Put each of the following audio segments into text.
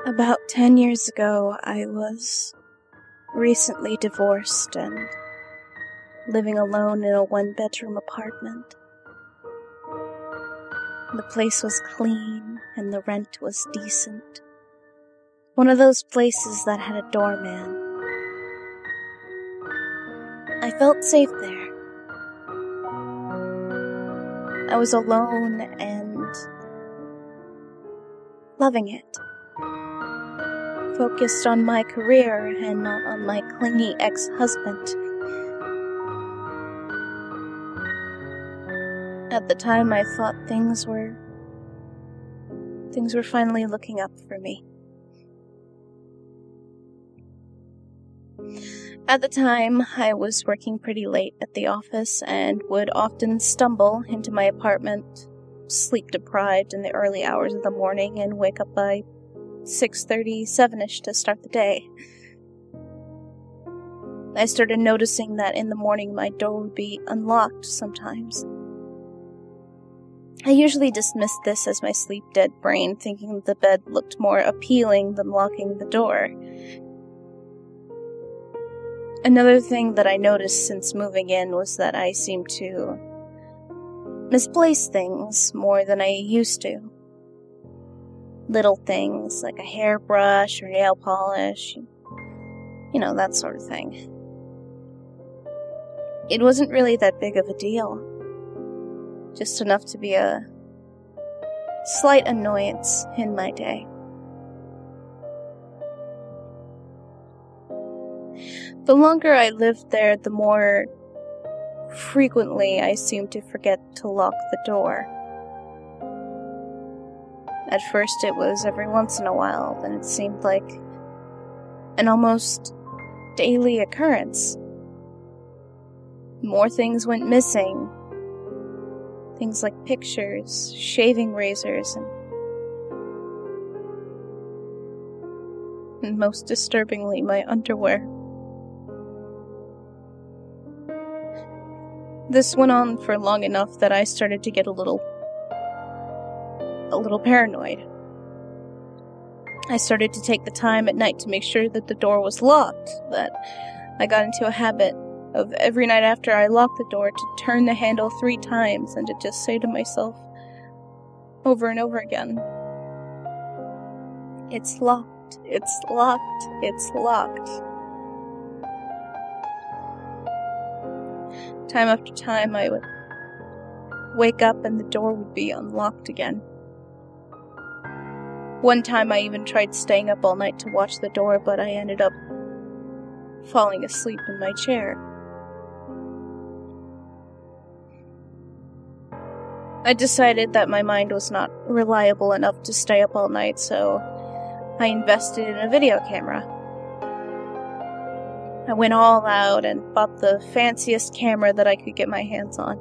About 10 years ago, I was recently divorced and living alone in a one-bedroom apartment. The place was clean and the rent was decent. One of those places that had a doorman. I felt safe there. I was alone and loving it. Focused on my career and not on my clingy ex-husband. At the time, I thought things were finally looking up for me. At the time, I was working pretty late at the office and would often stumble into my apartment, sleep-deprived in the early hours of the morning, and wake up by 6:30, 7-ish to start the day. I started noticing that in the morning my door would be unlocked sometimes. I usually dismissed this as my sleep-dead brain, thinking that the bed looked more appealing than locking the door. Another thing that I noticed since moving in was that I seemed to misplace things more than I used to. Little things like a hairbrush or nail polish, that sort of thing. It wasn't really that big of a deal. Just enough to be a slight annoyance in my day. The longer I lived there, the more frequently I seemed to forget to lock the door. At first it was every once in a while, then it seemed like an almost daily occurrence. More things went missing. Things like pictures, shaving razors, and most disturbingly, my underwear. This went on for long enough that I started to get a little paranoid. I started to take the time at night to make sure that the door was locked, that I got into a habit of every night after I locked the door to turn the handle 3 times and to just say to myself over and over again, "It's locked, it's locked, it's locked." Time after time I would wake up and the door would be unlocked again. One time I even tried staying up all night to watch the door, but I ended up falling asleep in my chair. I decided that my mind was not reliable enough to stay up all night, so I invested in a video camera. I went all out and bought the fanciest camera that I could get my hands on.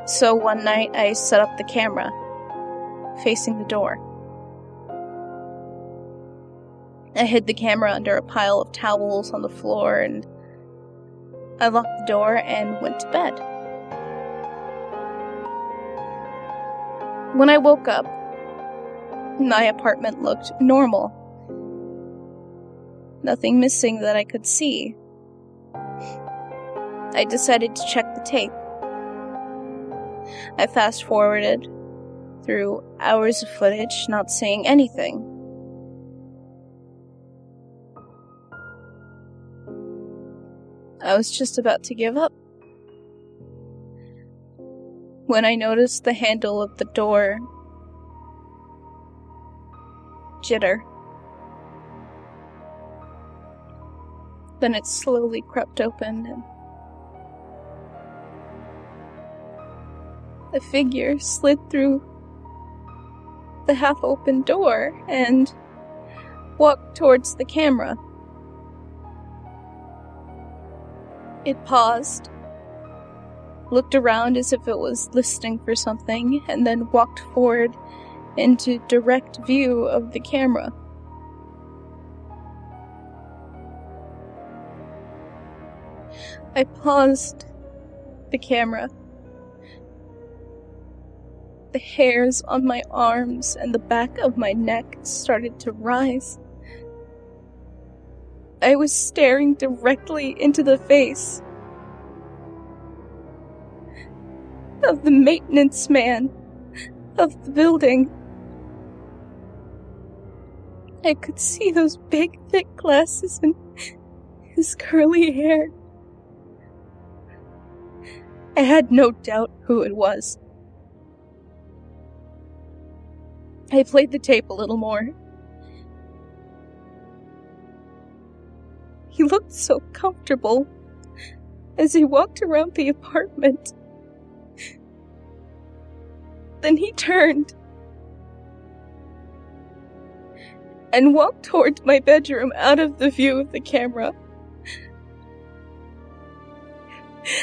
So one night I set up the camera, facing the door. I hid the camera under a pile of towels on the floor, and I locked the door and went to bed. When I woke up, my apartment looked normal. Nothing missing that I could see. I decided to check the tape. I fast-forwarded through hours of footage, not seeing anything. I was just about to give up when I noticed the handle of the door jitter. Then it slowly crept open, and a figure slid through the half-open door and walked towards the camera. It paused, looked around as if it was listening for something, and then walked forward into direct view of the camera. I paused the camera The hairs on my arms and the back of my neck started to rise. I was staring directly into the face of the maintenance man of the building. I could see those big, thick glasses and his curly hair. I had no doubt who it was. I played the tape a little more. He looked so comfortable as he walked around the apartment. Then he turned and walked towards my bedroom out of the view of the camera.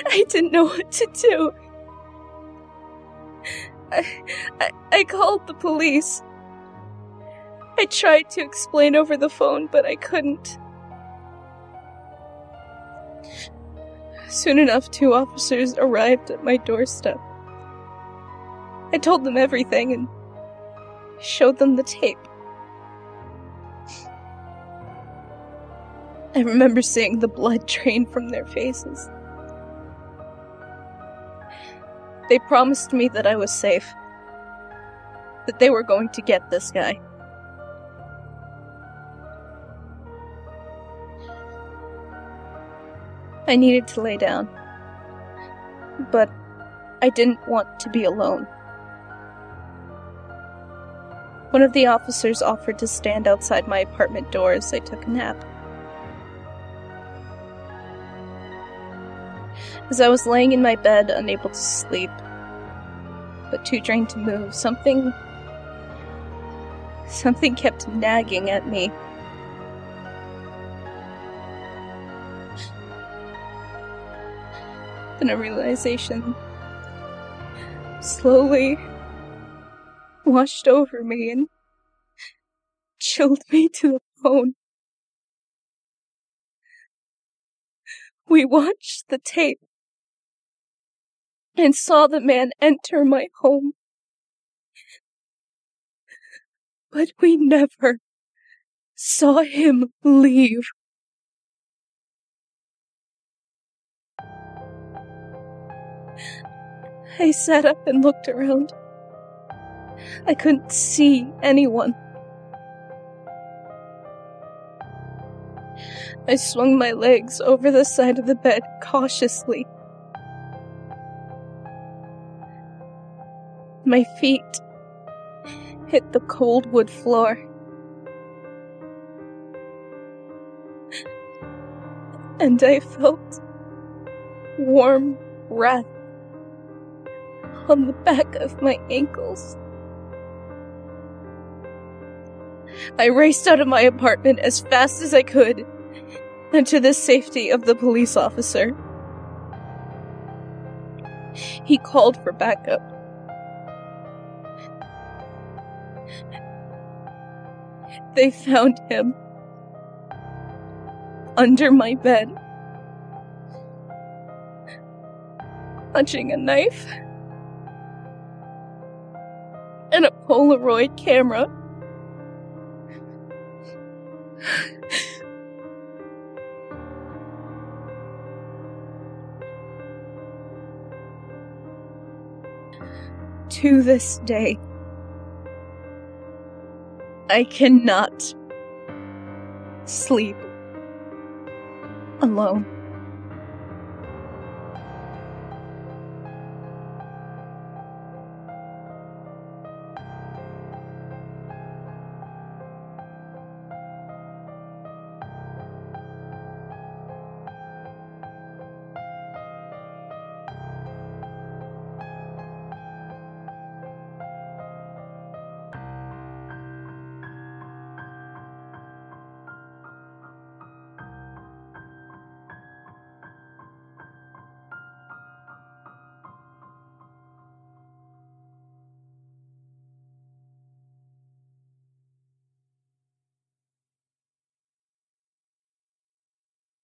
I didn't know what to do. I called the police. I tried to explain over the phone, but I couldn't. Soon enough, 2 officers arrived at my doorstep. I told them everything and showed them the tape. I remember seeing the blood drain from their faces. They promised me that I was safe, that they were going to get this guy. I needed to lay down, but I didn't want to be alone. One of the officers offered to stand outside my apartment door as I took a nap. As I was laying in my bed, unable to sleep, but too drained to move, something kept nagging at me. Then a realization slowly washed over me and chilled me to the bone. We watched the tape and saw the man enter my home. But we never saw him leave. I sat up and looked around. I couldn't see anyone. I swung my legs over the side of the bed cautiously. My feet hit the cold wood floor. And I felt warm breath on the back of my ankles. I raced out of my apartment as fast as I could and to the safety of the police officer. He called for backup. They found him under my bed, clutching a knife and a Polaroid camera. To this day, I cannot sleep alone.